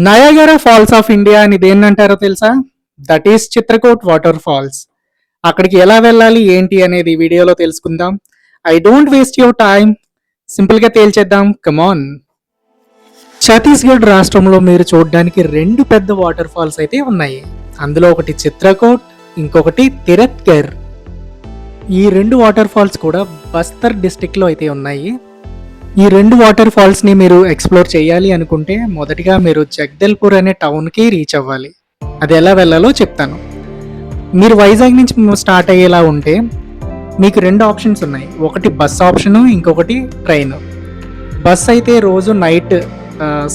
Niagara falls of India అని దేన్నంటారో తెలుసా? That is Chitrakoot water falls. అక్కడికి ఎలా వెళ్ళాలి ఏంటి అనేది ఈ వీడియోలో తెలుసుకుందాం. I don't waste your time, సింపుల్గా తేల్చేద్దాం, కమాన్. ఛత్తీస్గఢ్ రాష్ట్రంలో మీరు చూడడానికి రెండు పెద్ద వాటర్ ఫాల్స్ అయితే ఉన్నాయి. అందులో ఒకటి చిత్రకూట్, ఇంకొకటి తిరత్గర్. ఈ రెండు వాటర్ ఫాల్స్ కూడా బస్తర్ డిస్టిక్లో అయితే ఉన్నాయి. ఈ రెండు వాటర్ ఫాల్స్ని మీరు ఎక్స్ప్లోర్ చేయాలి అనుకుంటే మొదటిగా మీరు జగదల్పూర్ అనే టౌన్కి రీచ్ అవ్వాలి. అది ఎలా వెళ్ళాలో చెప్తాను. మీరు వైజాగ్ నుంచి స్టార్ట్ అయ్యేలా ఉంటే మీకు రెండు ఆప్షన్స్ ఉన్నాయి. ఒకటి బస్ ఆప్షను, ఇంకొకటి ట్రైన్. బస్ అయితే రోజు నైట్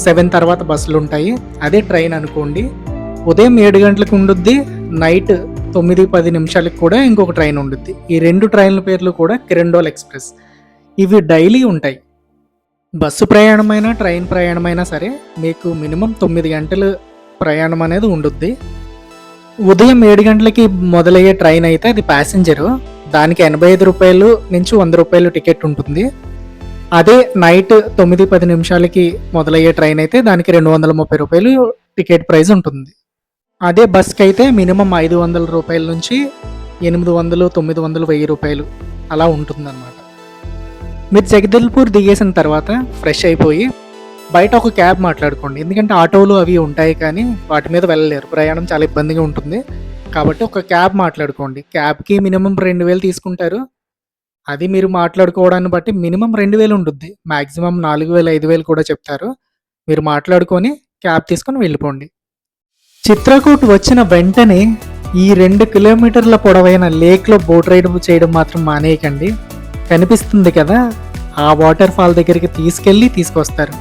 7 తర్వాత బస్సులు ఉంటాయి. అదే ట్రైన్ అనుకోండి, ఉదయం 7 గంటలకు ఉండుద్ది, నైట్ 9-10 కూడా ఇంకొక ట్రైన్ ఉండుద్ది. ఈ రెండు ట్రైన్ల పేర్లు కూడా కిరండోల్ ఎక్స్ప్రెస్. ఇవి డైలీ ఉంటాయి. బస్సు ప్రయాణమైనా ట్రైన్ ప్రయాణమైనా సరే మీకు మినిమం 9 గంటలు ప్రయాణం అనేది ఉండుద్ది. ఉదయం 7 గంటలకి మొదలయ్యే ట్రైన్ అయితే అది ప్యాసింజరు, దానికి 85 రూపాయలు నుంచి 100 రూపాయలు టికెట్ ఉంటుంది. అదే నైట్ 9-10 మొదలయ్యే ట్రైన్ అయితే దానికి 230 రూపాయలు టికెట్ ప్రైస్ ఉంటుంది. అదే బస్కి అయితే మినిమం 500 రూపాయల నుంచి 800, 900, 1000 రూపాయలు అలా ఉంటుందన్నమాట. మీరు జగదల్పూర్ దిగేసిన తర్వాత ఫ్రెష్ అయిపోయి బయట ఒక క్యాబ్ మాట్లాడుకోండి. ఎందుకంటే ఆటోలు అవి ఉంటాయి కానీ వాటి మీద వెళ్ళలేరు, ప్రయాణం చాలా ఇబ్బందిగా ఉంటుంది. కాబట్టి ఒక క్యాబ్ మాట్లాడుకోండి. క్యాబ్కి మినిమం 2000 తీసుకుంటారు. అది మీరు మాట్లాడుకోవడాన్ని బట్టి మినిమం 2000 ఉంటుంది. మ్యాక్సిమం 4000, 5000 కూడా చెప్తారు. మీరు మాట్లాడుకొని క్యాబ్ తీసుకొని వెళ్ళిపోండి. చిత్రకూట్ వచ్చిన వెంటనే ఈ 2 కిలోమీటర్ల పొడవైన లేక్లో బోట్ రైడ్ చేయడం మాత్రం మానేయకండి. కనిపిస్తుంది కదా, ఆ వాటర్ ఫాల్ దగ్గరికి తీసుకొస్తారు.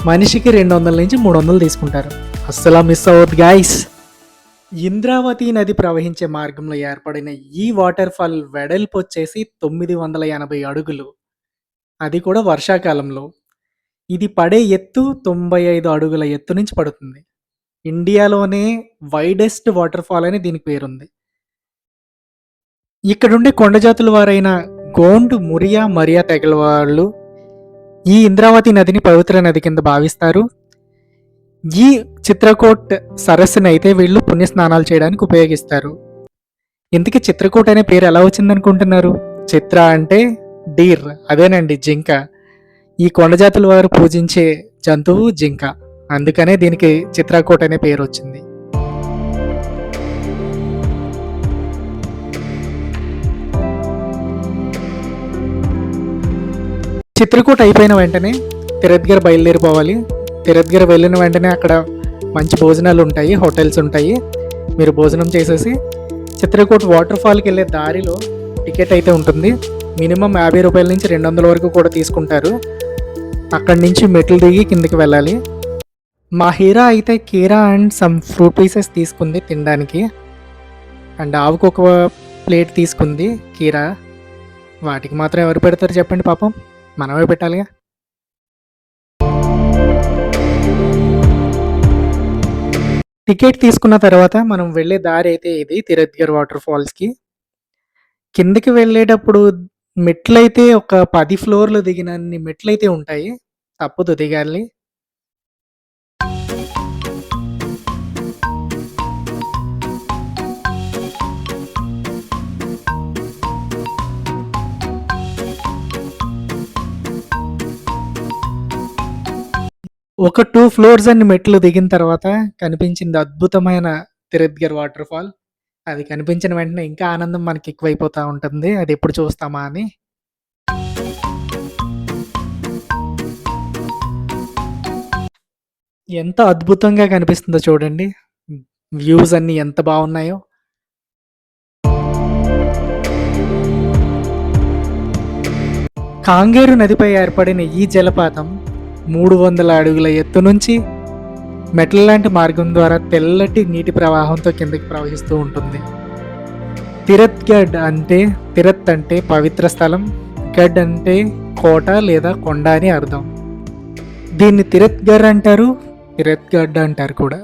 మనిషికి 200 నుంచి 300 తీసుకుంటారు. అస్సలు మిస్ అవ్వద్దు గాయ్స్. ఇంద్రావతి నది ప్రవహించే మార్గంలో ఏర్పడిన ఈ వాటర్ ఫాల్ వెడల్పు వచ్చేసి 980 అడుగులు. అది కూడా వర్షాకాలంలో. ఇది పడే ఎత్తు 95 అడుగుల ఎత్తు నుంచి పడుతుంది. ఇండియాలోనే వైడెస్ట్ వాటర్ ఫాల్ అని దీనికి పేరుంది. ఇక్కడుండే కొండజాతుల వారైన గోండ్, మురియా, మరియా తెగల వాళ్ళు ఈ ఇంద్రావతి నదిని పవిత్ర నది కింద భావిస్తారు. ఈ చిత్రకూట్ సరస్సుని అయితే వీళ్ళు పుణ్యస్నానాలు చేయడానికి ఉపయోగిస్తారు. ఇంతకీ చిత్రకూట్ అనే పేరు ఎలా వచ్చిందనుకుంటున్నారు? చిత్ర అంటే డీర్, అదేనండి జింక. ఈ కొండజాతుల వారు పూజించే జంతువు జింక, అందుకనే దీనికి చిత్రకూట్ అనే పేరు వచ్చింది. చిత్రకూట్ అయిపోయిన వెంటనే తిరత్గర్ బయలుదేరిపోవాలి. తిరత్గర్ వెళ్ళిన వెంటనే అక్కడ మంచి భోజనాలు ఉంటాయి, హోటల్స్ ఉంటాయి. మీరు భోజనం చేసేసి చిత్రకూట్ వాటర్ ఫాల్కి వెళ్ళే దారిలో టికెట్ అయితే ఉంటుంది. మినిమం 50 రూపాయల నుంచి 200 వరకు కూడా తీసుకుంటారు. అక్కడి నుంచి మెట్లు దిగి కిందకి వెళ్ళాలి. మా హీరా అయితే కీరా అండ్ సమ్ ఫ్రూట్ పీసెస్ తీసుకుంది తినడానికి. అండ్ ఆవుకు ఒక ప్లేట్ తీసుకుంది కీరా. వాటికి మాత్రం ఎవరు పెడతారు చెప్పండి, పాపం మనమే పెట్టాలిగా. టికెట్ తీసుకున్న తర్వాత మనం వెళ్ళే దారి అయితే ఇది తిరత్గర్ వాటర్ ఫాల్స్కి. కిందకి వెళ్ళేటప్పుడు మెట్లయితే ఒక 10 ఫ్లోర్లు దిగినన్ని మెట్లయితే ఉంటాయి, తప్పదు దిగాలి. ఒక 2 ఫ్లోర్స్ అన్ని మెట్లు దిగిన తర్వాత కనిపించింది అద్భుతమైన తిరత్గర్ వాటర్ ఫాల్. అది కనిపించిన వెంటనే ఇంకా ఆనందం మనకి ఎక్కువైపోతూ ఉంటుంది, అది ఎప్పుడు చూస్తామా అని. ఎంత అద్భుతంగా కనిపిస్తుందో చూడండి, వ్యూస్ అన్ని ఎంత బాగున్నాయో. కాంగేరు నదిపై ఏర్పడిన ఈ జలపాతం 300 అడుగుల ఎత్తు నుంచి మెట్ల లాంటి మార్గం ద్వారా తెల్లటి నీటి ప్రవాహంతో కిందకి ప్రవహిస్తూ ఉంటుంది. తిరత్గఢ్ అంటే, తిరత్ అంటే పవిత్ర స్థలం, గఢ్ అంటే కోట లేదా కొండ అని అర్థం. దీన్ని తిరత్గర్ అంటారు, తిరత్గఢ్ అంటారు కూడా.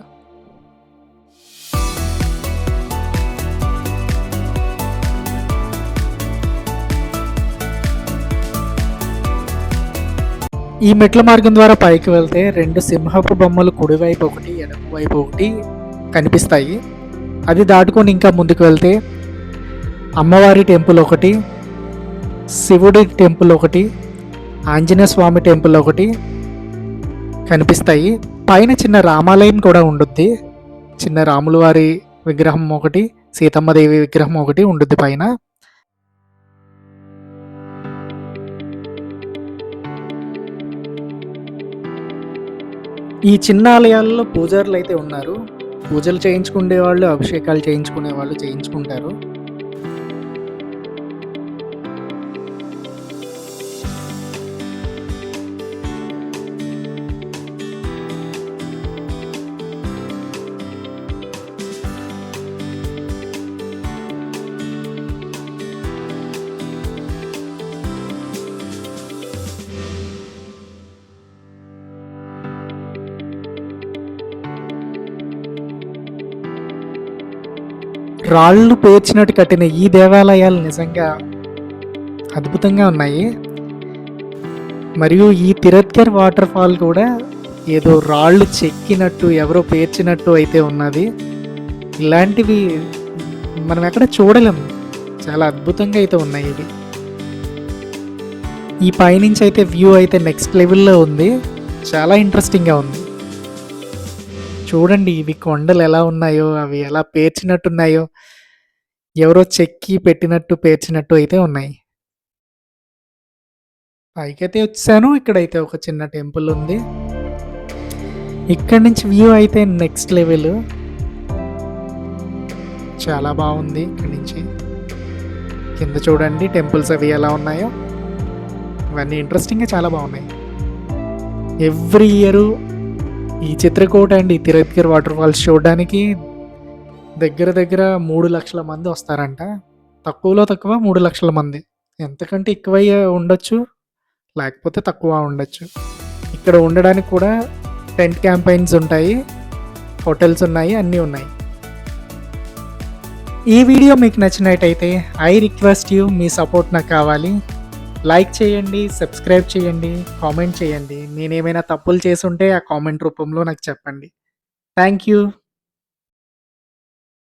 ఈ మెట్ల మార్గం ద్వారా పైకి వెళ్తే 2 సింహపు బొమ్మలు కుడివైపు ఒకటి, ఎడమ వైపు ఒకటి కనిపిస్తాయి. అది దాటుకొని ఇంకా ముందుకు వెళ్తే అమ్మవారి టెంపుల్ ఒకటి, శివుడి టెంపుల్ ఒకటి, ఆంజనేయ స్వామి టెంపుల్ ఒకటి కనిపిస్తాయి. పైన చిన్న రామాలయం కూడా ఉండుద్ది. చిన్న రాముల వారి విగ్రహం ఒకటి, సీతమ్మదేవి విగ్రహం ఒకటి ఉండుద్ది పైన. ఈ చిన్న ఆలయాల్లో పూజారులు అయితే ఉన్నారు. పూజలు చేయించుకునే వాళ్ళు, అభిషేకాలు చేయించుకునే వాళ్ళు చేయించుకుంటారు. రాళ్ళు పేర్చినట్టు కట్టిన ఈ దేవాలయాలు నిజంగా అద్భుతంగా ఉన్నాయి. మరియు ఈ తిరత్కర్ వాటర్ ఫాల్ కూడా ఏదో రాళ్ళు చెక్కినట్టు, ఎవరో పేర్చినట్టు అయితే ఉన్నది. ఇలాంటివి మనం ఎక్కడ చూడలేం. చాలా అద్భుతంగా అయితే ఉన్నాయి ఇవి. ఈ పైనుంచి అయితే వ్యూ అయితే నెక్స్ట్ లెవెల్లో ఉంది. చాలా ఇంట్రెస్టింగ్గా ఉంది. చూడండి ఇవి కొండలు ఎలా ఉన్నాయో, అవి ఎలా పేర్చినట్టున్నాయో, ఎవరో చెక్కి పెట్టినట్టు పేర్చినట్టు అయితే ఉన్నాయి. పైకైతే వచ్చాను. ఇక్కడైతే ఒక చిన్న టెంపుల్ ఉంది. ఇక్కడ నుంచి వ్యూ అయితే నెక్స్ట్ లెవెల్. చాలా బాగుంది. ఇక్కడ నుంచి కింద చూడండి టెంపుల్స్ అవి ఎలా ఉన్నాయో. ఇవన్నీ ఇంట్రెస్టింగ్గా చాలా బాగున్నాయి. ఎవ్రీ ఇయర్ ఈ చిత్రకూట అండ్ ఈ తిరత్కర్ వాటర్ ఫాల్స్ చూడడానికి దగ్గర దగ్గర 3 లక్షల మంది వస్తారంట. తక్కువలో తక్కువ 3 లక్షల మంది. ఎంతకంటే ఎక్కువ ఉండొచ్చు, లేకపోతే తక్కువ ఉండొచ్చు. ఇక్కడ ఉండడానికి కూడా టెంట్ క్యాంపైన్స్ ఉంటాయి, హోటల్స్ ఉన్నాయి, అన్నీ ఉన్నాయి. ఈ వీడియో మీకు నచ్చినట్టయితే I request you, me support నాకు కావాలి. లైక్ చేయండి, సబ్స్క్రైబ్ చేయండి, కామెంట్ చేయండి. నేనేమైనా తప్పులు చేసుంటే ఆ కామెంట్ రూపంలో నాకు చెప్పండి. Thank you.